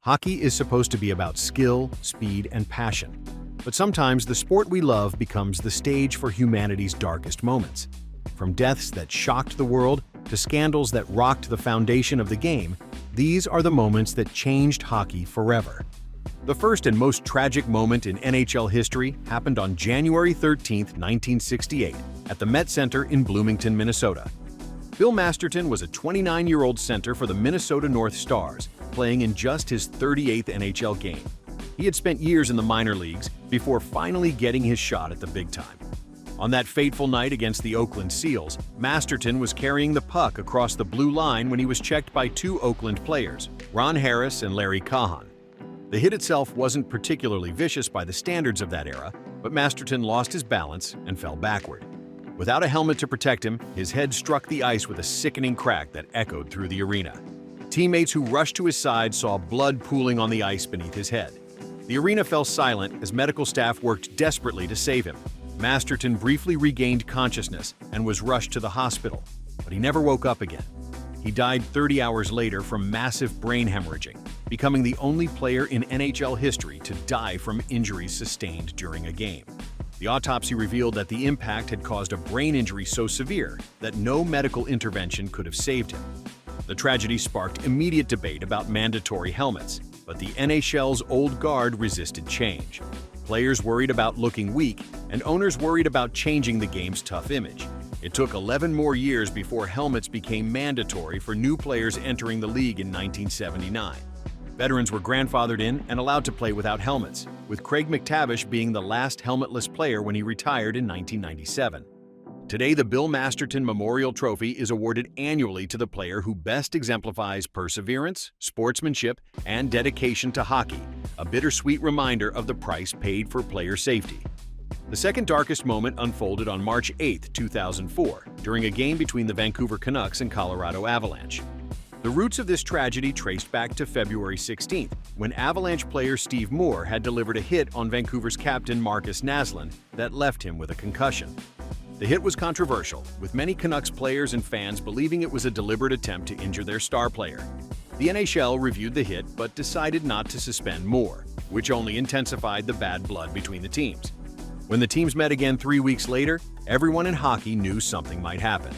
Hockey is supposed to be about skill, speed, and passion. But sometimes the sport we love becomes the stage for humanity's darkest moments. From deaths that shocked the world to scandals that rocked the foundation of the game, these are the moments that changed hockey forever. The first and most tragic moment in NHL history happened on January 13, 1968, at the Met Center in Bloomington, Minnesota. Bill Masterton was a 29-year-old center for the Minnesota North Stars, playing in just his 38th NHL game. He had spent years in the minor leagues before finally getting his shot at the big time. On that fateful night against the Oakland Seals, Masterton was carrying the puck across the blue line when he was checked by two Oakland players, Ron Harris and Larry Cahan. The hit itself wasn't particularly vicious by the standards of that era, but Masterton lost his balance and fell backward. Without a helmet to protect him, his head struck the ice with a sickening crack that echoed through the arena. Teammates who rushed to his side saw blood pooling on the ice beneath his head. The arena fell silent as medical staff worked desperately to save him. Masterton briefly regained consciousness and was rushed to the hospital, but he never woke up again. He died 30 hours later from massive brain hemorrhaging, becoming the only player in NHL history to die from injuries sustained during a game. The autopsy revealed that the impact had caused a brain injury so severe that no medical intervention could have saved him. The tragedy sparked immediate debate about mandatory helmets, but the NHL's old guard resisted change. Players worried about looking weak, and owners worried about changing the game's tough image. It took 11 more years before helmets became mandatory for new players entering the league in 1979. Veterans were grandfathered in and allowed to play without helmets, with Craig McTavish being the last helmetless player when he retired in 1997. Today, the Bill Masterton Memorial Trophy is awarded annually to the player who best exemplifies perseverance, sportsmanship, and dedication to hockey, a bittersweet reminder of the price paid for player safety. The second darkest moment unfolded on March 8, 2004, during a game between the Vancouver Canucks and Colorado Avalanche. The roots of this tragedy traced back to February 16th, when Avalanche player Steve Moore had delivered a hit on Vancouver's captain Marcus Naslund that left him with a concussion. The hit was controversial, with many Canucks players and fans believing it was a deliberate attempt to injure their star player. The NHL reviewed the hit but decided not to suspend Moore, which only intensified the bad blood between the teams. When the teams met again 3 weeks later, everyone in hockey knew something might happen.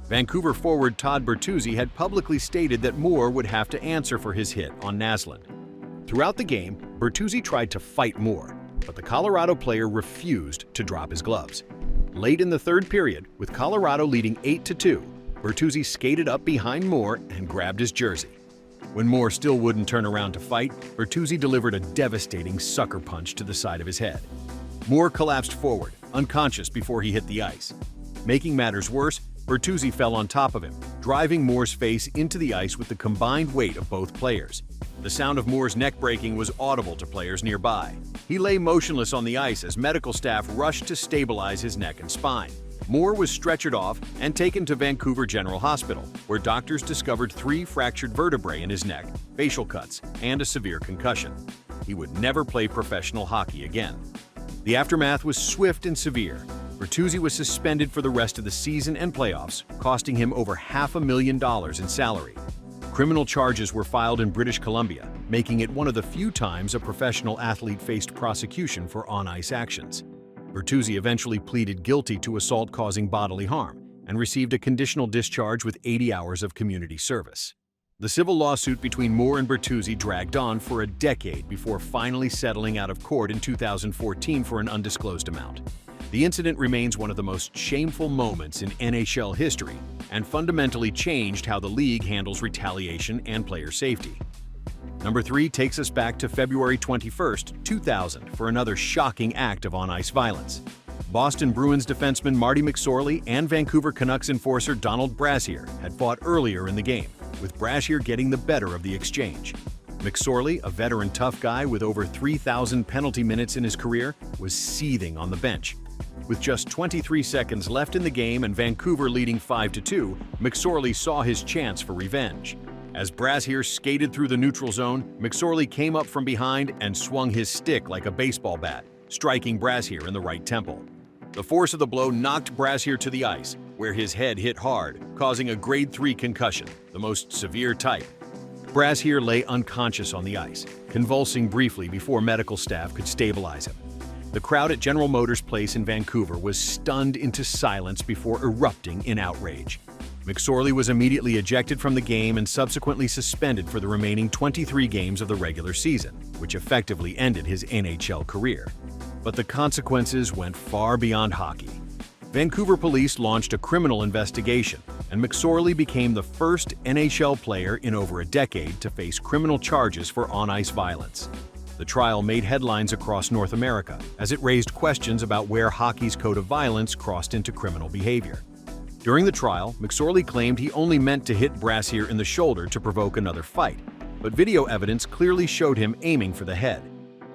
Vancouver forward Todd Bertuzzi had publicly stated that Moore would have to answer for his hit on Naslund. Throughout the game, Bertuzzi tried to fight Moore, but the Colorado player refused to drop his gloves. Late in the third period, with Colorado leading 8-2, Bertuzzi skated up behind Moore and grabbed his jersey. When Moore still wouldn't turn around to fight, Bertuzzi delivered a devastating sucker punch to the side of his head. Moore collapsed forward, unconscious before he hit the ice. Making matters worse, Bertuzzi fell on top of him, driving Moore's face into the ice with the combined weight of both players. The sound of Moore's neck breaking was audible to players nearby. He lay motionless on the ice as medical staff rushed to stabilize his neck and spine. Moore was stretchered off and taken to Vancouver General Hospital, where doctors discovered 3 fractured vertebrae in his neck, facial cuts, and a severe concussion. He would never play professional hockey again. The aftermath was swift and severe. Bertuzzi was suspended for the rest of the season and playoffs, costing him over $500,000 in salary. Criminal charges were filed in British Columbia, making it one of the few times a professional athlete faced prosecution for on-ice actions. Bertuzzi eventually pleaded guilty to assault causing bodily harm and received a conditional discharge with 80 hours of community service. The civil lawsuit between Moore and Bertuzzi dragged on for a decade before finally settling out of court in 2014 for an undisclosed amount. The incident remains one of the most shameful moments in NHL history and fundamentally changed how the league handles retaliation and player safety. Number 3 takes us back to February 21, 2000 for another shocking act of on-ice violence. Boston Bruins defenseman Marty Msorley and Vancouver Canucks enforcer Donald Brashear had fought earlier in the game, with Brashear getting the better of the exchange. Msorley, a veteran tough guy with over 3,000 penalty minutes in his career, was seething on the bench. With just 23 seconds left in the game and Vancouver leading 5-2, Msorley saw his chance for revenge. As Brashear skated through the neutral zone, Msorley came up from behind and swung his stick like a baseball bat, striking Brashear in the right temple. The force of the blow knocked Brashear to the ice, where his head hit hard, causing a grade 3 concussion, the most severe type. Brazier lay unconscious on the ice, convulsing briefly before medical staff could stabilize him. The crowd at General Motors Place in Vancouver was stunned into silence before erupting in outrage. Msorley was immediately ejected from the game and subsequently suspended for the remaining 23 games of the regular season, which effectively ended his NHL career. But the consequences went far beyond hockey. Vancouver police launched a criminal investigation, and Msorley became the first NHL player in over a decade to face criminal charges for on-ice violence. The trial made headlines across North America as it raised questions about where hockey's code of violence crossed into criminal behavior. During the trial, Msorley claimed he only meant to hit Brazier in the shoulder to provoke another fight, but video evidence clearly showed him aiming for the head.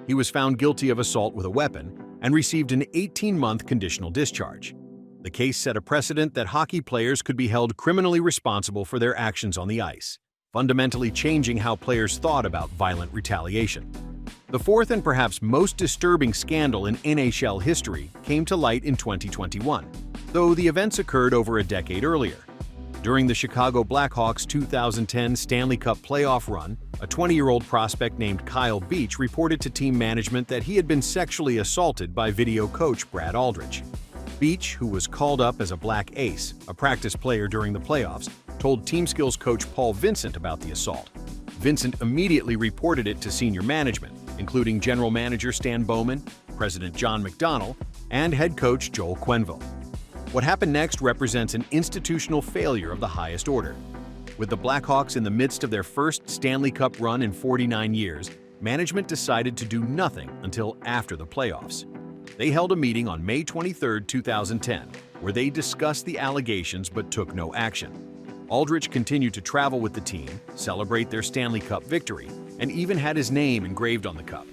He was found guilty of assault with a weapon and received an 18-month conditional discharge. The case set a precedent that hockey players could be held criminally responsible for their actions on the ice, fundamentally changing how players thought about violent retaliation. The fourth and perhaps most disturbing scandal in NHL history came to light in 2021, though the events occurred over a decade earlier. During the Chicago Blackhawks' 2010 Stanley Cup playoff run, a 20-year-old prospect named Kyle Beach reported to team management that he had been sexually assaulted by video coach Brad Aldrich. Beach, who was called up as a Black Ace, a practice player during the playoffs, told team skills coach Paul Vincent about the assault. Vincent immediately reported it to senior management, including general manager Stan Bowman, president John McDonnell, and head coach Joel Quenneville. What happened next represents an institutional failure of the highest order. With the Blackhawks in the midst of their first Stanley Cup run in 49 years, management decided to do nothing until after the playoffs. They held a meeting on May 23, 2010, where they discussed the allegations but took no action. Aldrich continued to travel with the team, celebrate their Stanley Cup victory, and even had his name engraved on the cup.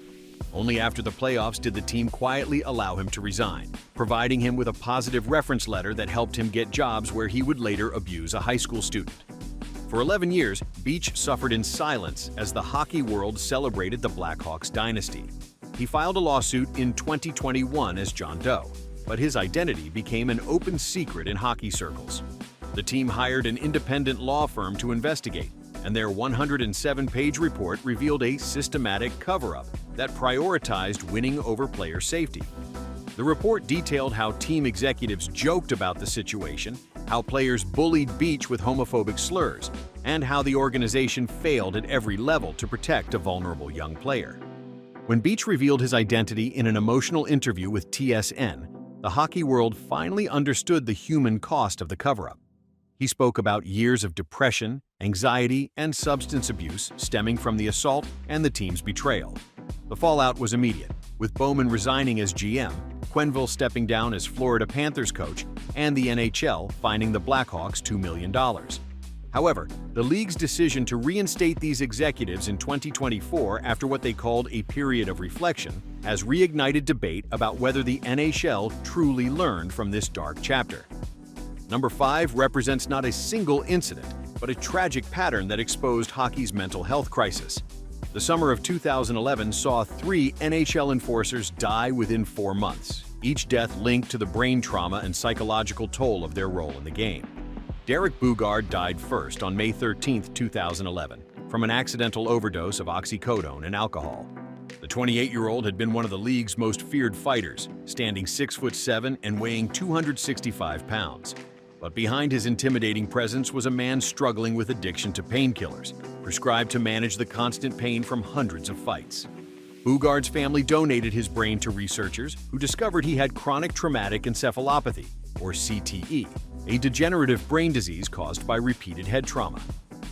Only after the playoffs did the team quietly allow him to resign, providing him with a positive reference letter that helped him get jobs where he would later abuse a high school student. For 11 years, Beach suffered in silence as the hockey world celebrated the Blackhawks dynasty. He filed a lawsuit in 2021 as John Doe, but his identity became an open secret in hockey circles. The team hired an independent law firm to investigate, and their 107-page report revealed a systematic cover-up that prioritized winning over player safety. The report detailed how team executives joked about the situation, how players bullied Beach with homophobic slurs, and how the organization failed at every level to protect a vulnerable young player. When Beach revealed his identity in an emotional interview with TSN, the hockey world finally understood the human cost of the cover-up. He spoke about years of depression, anxiety, and substance abuse stemming from the assault and the team's betrayal. The fallout was immediate, with Bowman resigning as GM, Quenneville stepping down as Florida Panthers coach, and the NHL fining the Blackhawks $2 million. However, the league's decision to reinstate these executives in 2024 after what they called a period of reflection has reignited debate about whether the NHL truly learned from this dark chapter. Number 5 represents not a single incident, but a tragic pattern that exposed hockey's mental health crisis. The summer of 2011 saw 3 NHL enforcers die within 4 months, each death linked to the brain trauma and psychological toll of their role in the game. Derek Boogaard died first on May 13, 2011, from an accidental overdose of oxycodone and alcohol. The 28-year-old had been one of the league's most feared fighters, standing 6'7" and weighing 265 pounds. But behind his intimidating presence was a man struggling with addiction to painkillers, prescribed to manage the constant pain from hundreds of fights. Boogaard's family donated his brain to researchers who discovered he had chronic traumatic encephalopathy, or CTE, a degenerative brain disease caused by repeated head trauma.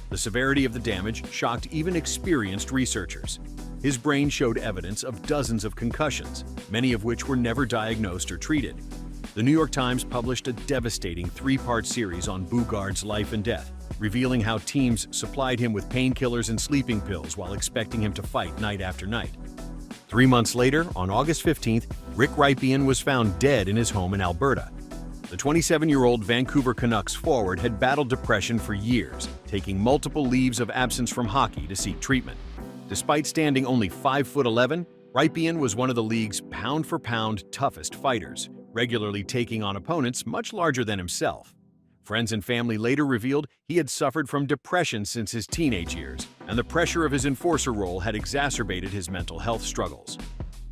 The severity of the damage shocked even experienced researchers. His brain showed evidence of dozens of concussions, many of which were never diagnosed or treated. The New York Times published a devastating 3-part series on Boogaard's life and death, revealing how teams supplied him with painkillers and sleeping pills while expecting him to fight night after night. 3 months later, on August 15th, Rick Rypien was found dead in his home in Alberta. The 27-year-old Vancouver Canucks forward had battled depression for years, taking multiple leaves of absence from hockey to seek treatment. Despite standing only 5'11", Rypien was one of the league's pound-for-pound toughest fighters, regularly taking on opponents much larger than himself. Friends and family later revealed he had suffered from depression since his teenage years, and the pressure of his enforcer role had exacerbated his mental health struggles.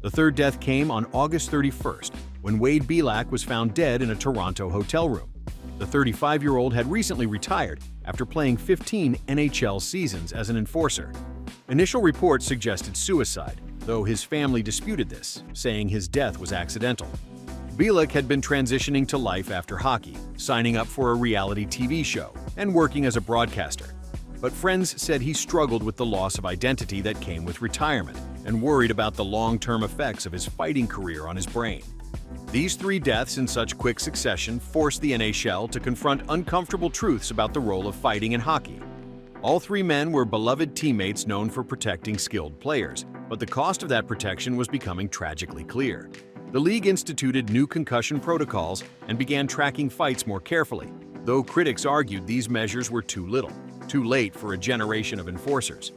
The third death came on August 31st, when Wade Belak was found dead in a Toronto hotel room. The 35-year-old had recently retired after playing 15 NHL seasons as an enforcer. Initial reports suggested suicide, though his family disputed this, saying his death was accidental. Belak had been transitioning to life after hockey, signing up for a reality TV show and working as a broadcaster. But friends said he struggled with the loss of identity that came with retirement and worried about the long-term effects of his fighting career on his brain. These three deaths in such quick succession forced the NHL to confront uncomfortable truths about the role of fighting in hockey. All three men were beloved teammates known for protecting skilled players, but the cost of that protection was becoming tragically clear. The league instituted new concussion protocols and began tracking fights more carefully, though critics argued these measures were too little, too late for a generation of enforcers.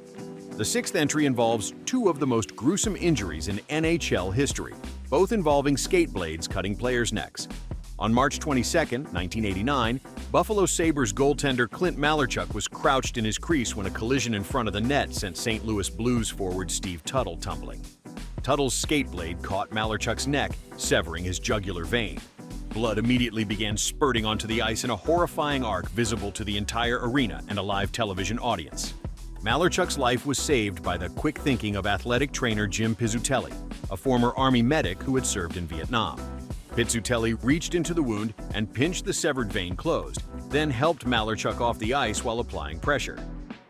The sixth entry involves two of the most gruesome injuries in NHL history, both involving skate blades cutting players' necks. On March 22, 1989, Buffalo Sabres goaltender Clint Malarchuk was crouched in his crease when a collision in front of the net sent St. Louis Blues forward Steve Tuttle tumbling. Tuttle's skate blade caught Malarchuk's neck, severing his jugular vein. Blood immediately began spurting onto the ice in a horrifying arc visible to the entire arena and a live television audience. Malarchuk's life was saved by the quick thinking of athletic trainer Jim Pizzutelli, a former Army medic who had served in Vietnam. Pizzutelli reached into the wound and pinched the severed vein closed, then helped Malarchuk off the ice while applying pressure.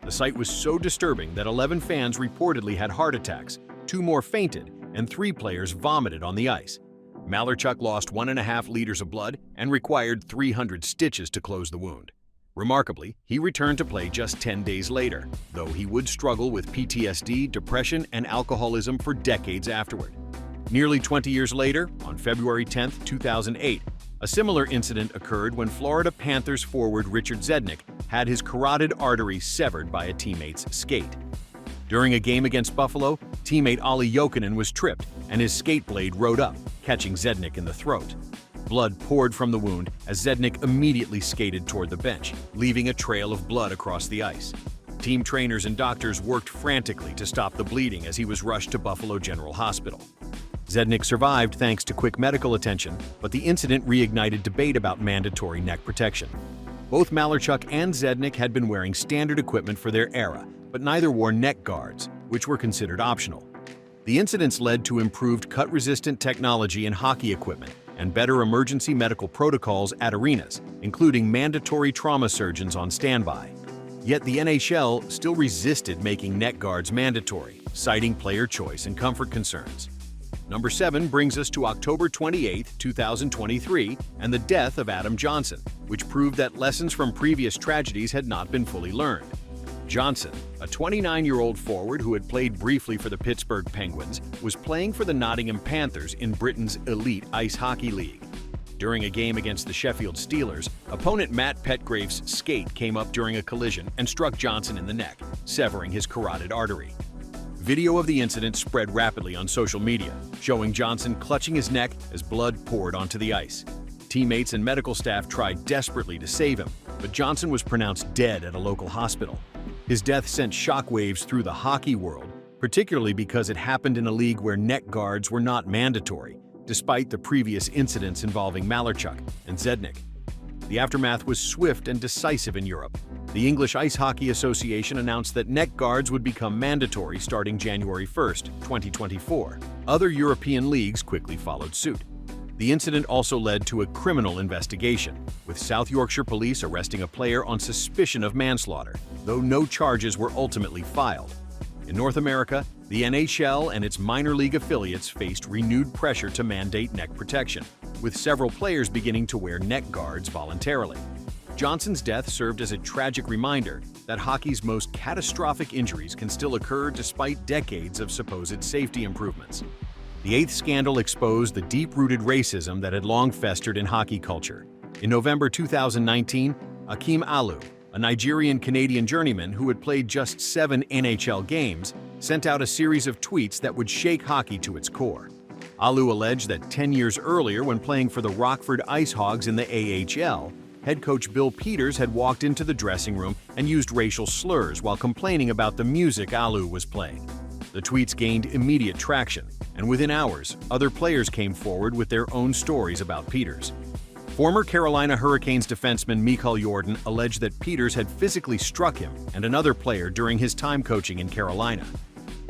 The sight was so disturbing that 11 fans reportedly had heart attacks, 2 more fainted, and 3 players vomited on the ice. Malarchuk lost 1.5 liters of blood and required 300 stitches to close the wound. Remarkably, he returned to play just 10 days later, though he would struggle with PTSD, depression, and alcoholism for decades afterward. Nearly 20 years later, on February 10, 2008, a similar incident occurred when Florida Panthers forward Richard Zednik had his carotid artery severed by a teammate's skate. During a game against Buffalo, teammate Olli Jokinen was tripped and his skate blade rode up, catching Zednik in the throat. Blood poured from the wound as Zednik immediately skated toward the bench, leaving a trail of blood across the ice. Team trainers and doctors worked frantically to stop the bleeding as he was rushed to Buffalo General Hospital. Zednik survived thanks to quick medical attention, but the incident reignited debate about mandatory neck protection. Both Malarchuk and Zednik had been wearing standard equipment for their era, but neither wore neck guards, which were considered optional. The incidents led to improved cut-resistant technology in hockey equipment and better emergency medical protocols at arenas, including mandatory trauma surgeons on standby. Yet the NHL still resisted making neck guards mandatory, citing player choice and comfort concerns. Number 7 brings us to October 28, 2023, and the death of Adam Johnson, which proved that lessons from previous tragedies had not been fully learned. Johnson, a 29-year-old forward who had played briefly for the Pittsburgh Penguins, was playing for the Nottingham Panthers in Britain's elite ice hockey league. During a game against the Sheffield Steelers, opponent Matt Petgrave's skate came up during a collision and struck Johnson in the neck, severing his carotid artery. Video of the incident spread rapidly on social media, showing Johnson clutching his neck as blood poured onto the ice. Teammates and medical staff tried desperately to save him, but Johnson was pronounced dead at a local hospital. His death sent shockwaves through the hockey world, particularly because it happened in a league where neck guards were not mandatory, despite the previous incidents involving Malarchuk and Zednik. The aftermath was swift and decisive in Europe. The English Ice Hockey Association announced that neck guards would become mandatory starting January 1, 2024. Other European leagues quickly followed suit. The incident also led to a criminal investigation, with South Yorkshire police arresting a player on suspicion of manslaughter, though no charges were ultimately filed. In North America, the NHL and its minor league affiliates faced renewed pressure to mandate neck protection, with several players beginning to wear neck guards voluntarily. Johnson's death served as a tragic reminder that hockey's most catastrophic injuries can still occur despite decades of supposed safety improvements. The eighth scandal exposed the deep-rooted racism that had long festered in hockey culture. In November 2019, Akim Aloo, a Nigerian-Canadian journeyman who had played just 7 NHL games, sent out a series of tweets that would shake hockey to its core. Aloo alleged that 10 years earlier, when playing for the Rockford Ice Hogs in the AHL, head coach Bill Peters had walked into the dressing room and used racial slurs while complaining about the music Aloo was playing. The tweets gained immediate traction, and within hours, other players came forward with their own stories about Peters. Former Carolina Hurricanes defenseman Michael Jordan alleged that Peters had physically struck him and another player during his time coaching in Carolina.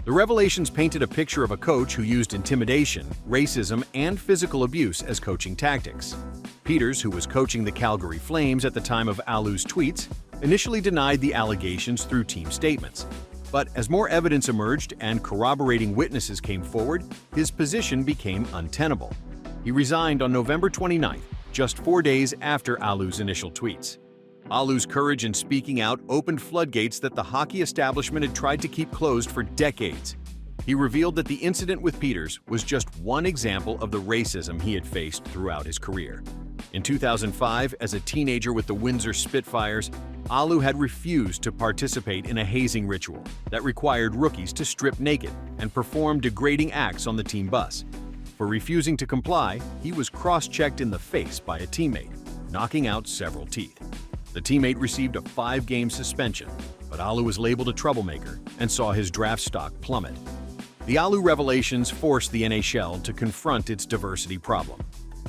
The revelations painted a picture of a coach who used intimidation, racism, and physical abuse as coaching tactics. Peters, who was coaching the Calgary Flames at the time of Aloo's tweets, initially denied the allegations through team statements. But as more evidence emerged and corroborating witnesses came forward, his position became untenable. He resigned on November 29th, just 4 days after Aloo's initial tweets. Aloo's courage in speaking out opened floodgates that the hockey establishment had tried to keep closed for decades. He revealed that the incident with Peters was just one example of the racism he had faced throughout his career. In 2005, as a teenager with the Windsor Spitfires, Aloo had refused to participate in a hazing ritual that required rookies to strip naked and perform degrading acts on the team bus. For refusing to comply, he was cross-checked in the face by a teammate, knocking out several teeth. The teammate received a 5-game suspension, but Aloo was labeled a troublemaker and saw his draft stock plummet. The Aloo revelations forced the NHL to confront its diversity problem.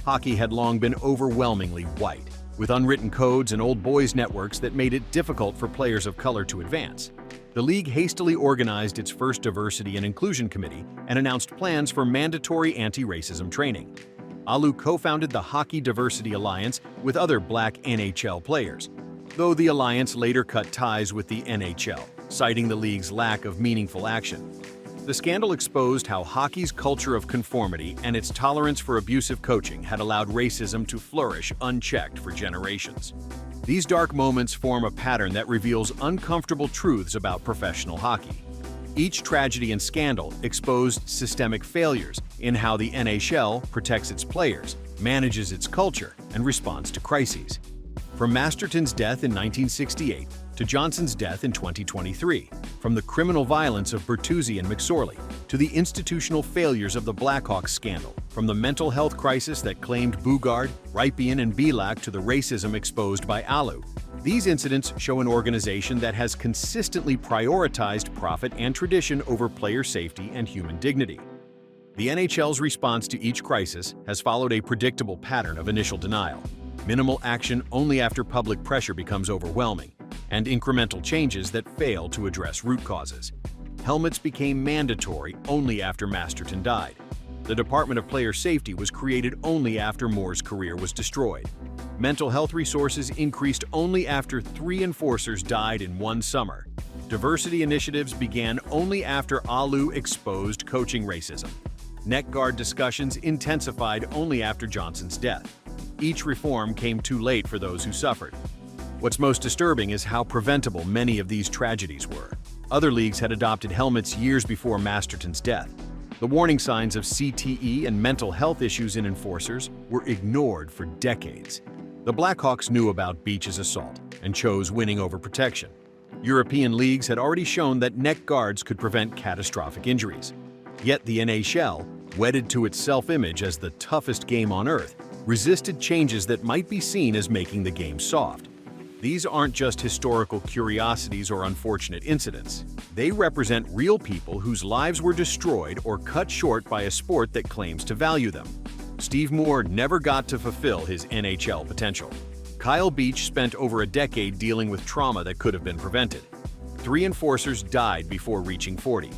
Hockey had long been overwhelmingly white, with unwritten codes and old boys networks that made it difficult for players of color to advance. The league hastily organized its first diversity and inclusion committee and announced plans for mandatory anti-racism training. Aloo co-founded the Hockey Diversity Alliance with other black NHL players, though the alliance later cut ties with the NHL, citing the league's lack of meaningful action. The scandal exposed how hockey's culture of conformity and its tolerance for abusive coaching had allowed racism to flourish unchecked for generations. These dark moments form a pattern that reveals uncomfortable truths about professional hockey. Each tragedy and scandal exposed systemic failures in how the NHL protects its players, manages its culture, and responds to crises. From Masterton's death in 1968 to Johnson's death in 2023, from the criminal violence of Bertuzzi and Msorley to the institutional failures of the Blackhawks scandal, from the mental health crisis that claimed Bugard, Rypien, and Belak to the racism exposed by Aloo, these incidents show an organization that has consistently prioritized profit and tradition over player safety and human dignity. The NHL's response to each crisis has followed a predictable pattern of initial denial, minimal action only after public pressure becomes overwhelming, and incremental changes that fail to address root causes. Helmets became mandatory only after Masterton died. The Department of Player Safety was created only after Moore's career was destroyed. Mental health resources increased only after 3 enforcers died in one summer. Diversity initiatives began only after Aloo exposed coaching racism. Neck guard discussions intensified only after Johnson's death. Each reform came too late for those who suffered. What's most disturbing is how preventable many of these tragedies were. Other leagues had adopted helmets years before Masterton's death. The warning signs of CTE and mental health issues in enforcers were ignored for decades. The Blackhawks knew about Beach's assault and chose winning over protection. European leagues had already shown that neck guards could prevent catastrophic injuries. Yet the NHL, wedded to its self-image as the toughest game on earth, resisted changes that might be seen as making the game soft. These aren't just historical curiosities or unfortunate incidents. They represent real people whose lives were destroyed or cut short by a sport that claims to value them. Steve Moore never got to fulfill his NHL potential. Kyle Beach spent over a decade dealing with trauma that could have been prevented. 3 enforcers died before reaching 40.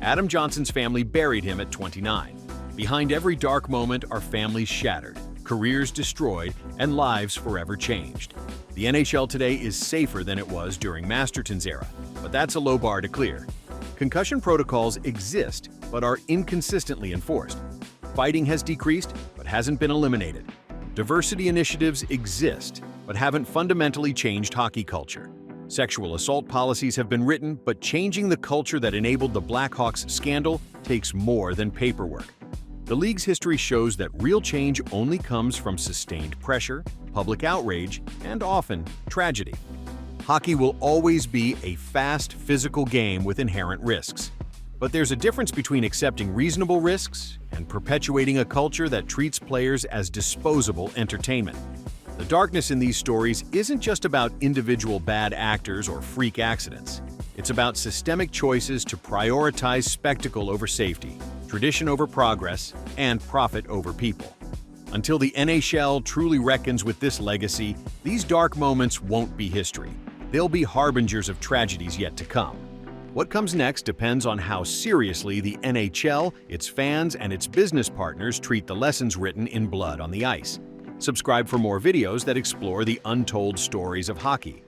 Adam Johnson's family buried him at 29. Behind every dark moment are families shattered, careers destroyed, and lives forever changed. The NHL today is safer than it was during Masterton's era, but that's a low bar to clear. Concussion protocols exist, but are inconsistently enforced. Fighting has decreased, but hasn't been eliminated. Diversity initiatives exist, but haven't fundamentally changed hockey culture. Sexual assault policies have been written, but changing the culture that enabled the Blackhawks scandal takes more than paperwork. The league's history shows that real change only comes from sustained pressure, public outrage, and often tragedy. Hockey will always be a fast, physical game with inherent risks. But there's a difference between accepting reasonable risks and perpetuating a culture that treats players as disposable entertainment. The darkness in these stories isn't just about individual bad actors or freak accidents. It's about systemic choices to prioritize spectacle over safety, tradition over progress, and profit over people. Until the NHL truly reckons with this legacy, these dark moments won't be history. They'll be harbingers of tragedies yet to come. What comes next depends on how seriously the NHL, its fans, and its business partners treat the lessons written in blood on the ice. Subscribe for more videos that explore the untold stories of hockey.